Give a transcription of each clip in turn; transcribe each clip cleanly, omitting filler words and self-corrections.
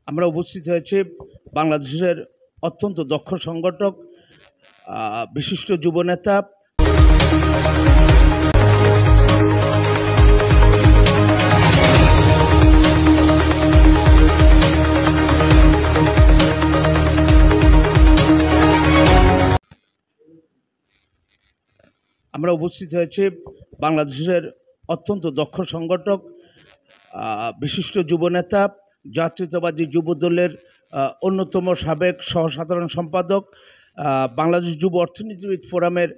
আমরা উপস্থিত হয়েছি বাংলাদেশের অত্যন্ত দক্ষ সংগঠক, বিশিষ্ট যুবনেতা, আমরা উপস্থিত হয়েছি বাংলাদেশের অত্যন্ত দক্ষ সংগঠক, বিশিষ্ট যুবনেতা, জাতীয়তাবাদী যুবদলের অন্যতম সাবেক সহসাধারণ সম্পাদক, বাংলাদেশ যুব অর্থনীতিবিদ ফোরামের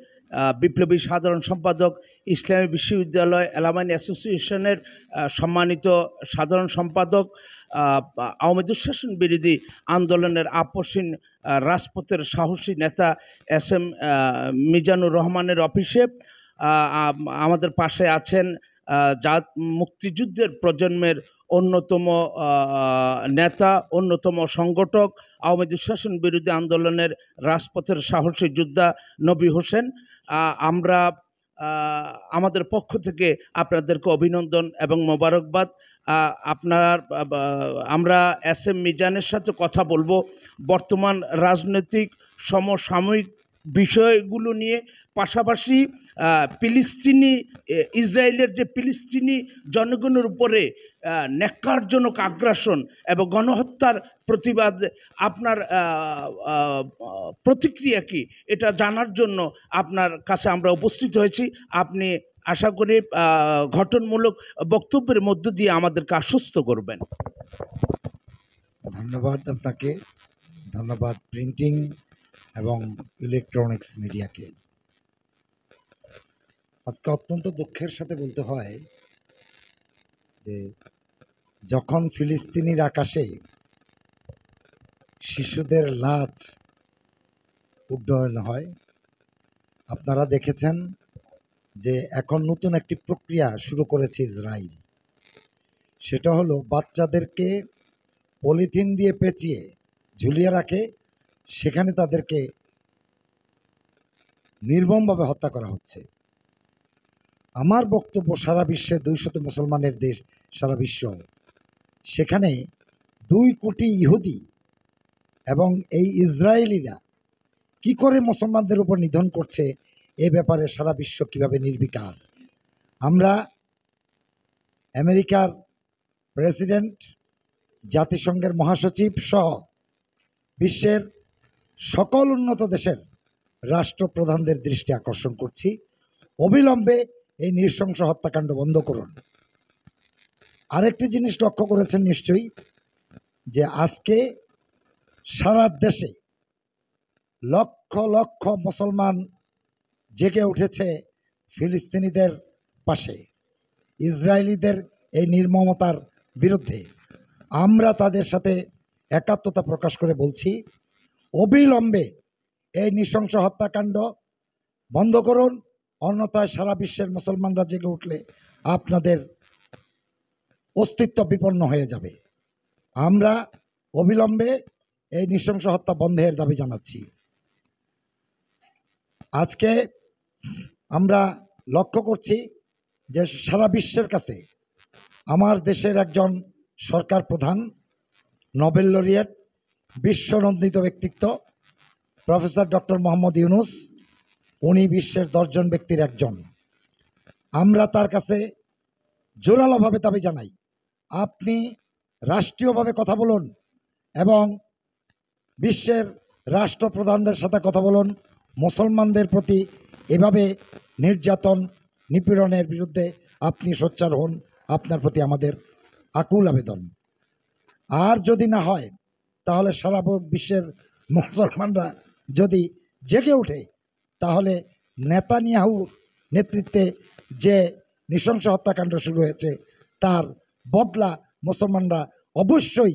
বিপ্লবী সাধারণ সম্পাদক, ইসলামী বিশ্ববিদ্যালয় অ্যালামনাই অ্যাসোসিয়েশনের সম্মানিত সাধারণ সম্পাদক, আওয়ামী দুঃশাসন বিরোধী আন্দোলনের আপসহীন রাজপথের সাহসী নেতা SM মিজানুর রহমানের অফিসে আমাদের পাশে আছেন মুক্তিযুদ্ধের প্রজন্মের অন্যতম নেতা, অন্যতম সংগঠক, আওয়ামী দুঃশাসন বিরোধী আন্দোলনের রাজপথের সাহসী যোদ্ধা নবী হোসেন। আমরা আমাদের পক্ষ থেকে আপনাদেরকে অভিনন্দন এবং মোবারকবাদ। আমরা SM মিজানের সাথে কথা বলবো বর্তমান রাজনৈতিক সমসাময়িক বিষয়গুলো নিয়ে, পাশাপাশি ইসরায়েলের যে ফিলিস্তিনি জনগণের উপরে ন্যাক্কারজনক আগ্রাসন এবং গণহত্যার প্রতিবাদ, আপনার প্রতিক্রিয়া কি, এটা জানার জন্য আপনার কাছে আমরা উপস্থিত হয়েছি। আপনি আশা করি গঠনমূলক বক্তব্যের মধ্য দিয়ে আমাদেরকে আশ্বস্ত করবেন। ধন্যবাদ আপনাকে, ধন্যবাদ প্রিন্টিং এবং ইলেকট্রনিক্স মিডিয়াকে। আজকে অত্যন্ত দুঃখের সাথে বলতে হয় যে যখন ফিলিস্তিনির আকাশে শিশুদের লাশ উড্ডয়ন হয়, আপনারা দেখেছেন যে এখন নতুন একটি প্রক্রিয়া শুরু করেছে ইসরায়েল। সেটা হলো বাচ্চাদেরকে পলিথিন দিয়ে পেঁচিয়ে ঝুলিয়ে রাখে, সেখানে তাদেরকে নির্মমভাবে হত্যা করা হচ্ছে। আমার বক্তব্য, সারা বিশ্বে 200 মুসলমানের দেশ, সারা বিশ্ব, সেখানে 2 কোটি ইহুদি এবং এই ইসরায়েলিরা কি করে মুসলমানদের উপর নিধন করছে, এ ব্যাপারে সারা বিশ্ব কিভাবে নির্বিকার। আমরা আমেরিকার প্রেসিডেন্ট, জাতিসংঘের মহাসচিব সহ বিশ্বের সকল উন্নত দেশের রাষ্ট্রপ্রধানদের দৃষ্টি আকর্ষণ করছি, অবিলম্বে এই নৃশংস হত্যাকাণ্ড বন্ধ করুন। আরেকটি জিনিস লক্ষ্য করেছেন নিশ্চয়ই, যে আজকে সারা দেশে লক্ষ লক্ষ মুসলমান জেগে উঠেছে ফিলিস্তিনিদের পাশে, ইসরায়েলিদের এই নির্মমতার বিরুদ্ধে। আমরা তাদের সাথে একাত্মতা প্রকাশ করে বলছি, অবিলম্বে এই নৃশংস হত্যাকাণ্ড বন্ধ করুন, অন্যথায় সারা বিশ্বের মুসলমানরা জেগে উঠলে আপনাদের অস্তিত্ব বিপন্ন হয়ে যাবে। আমরা অবিলম্বে এই নৃশংস হত্যা বন্ধের দাবি জানাচ্ছি। আজকে আমরা লক্ষ্য করছি যে সারা বিশ্বের কাছে আমার দেশের একজন সরকার প্রধান, নোবেল লরিয়েট, বিশ্বনন্দিত ব্যক্তিত্ব প্রফেসর ডক্টর মোহাম্মদ ইউনুস, উনি বিশ্বের 10 জন ব্যক্তির একজন। আমরা তার কাছে জোরালোভাবে দাবি জানাই, আপনি রাষ্ট্রীয়ভাবে কথা বলুন এবং বিশ্বের রাষ্ট্রপ্রধানদের সাথে কথা বলুন, মুসলমানদের প্রতি এভাবে নির্যাতন নিপীড়নের বিরুদ্ধে আপনি সোচ্চার হন। আপনার প্রতি আমাদের আকুল আবেদন। আর যদি না হয়, তাহলে সারা বিশ্বের মুসলমানরা যদি জেগে ওঠে, তাহলে নেতানিয়াহুর নেতৃত্বে যে নৃশংস হত্যাকাণ্ড শুরু হয়েছে, তার বদলা মুসলমানরা অবশ্যই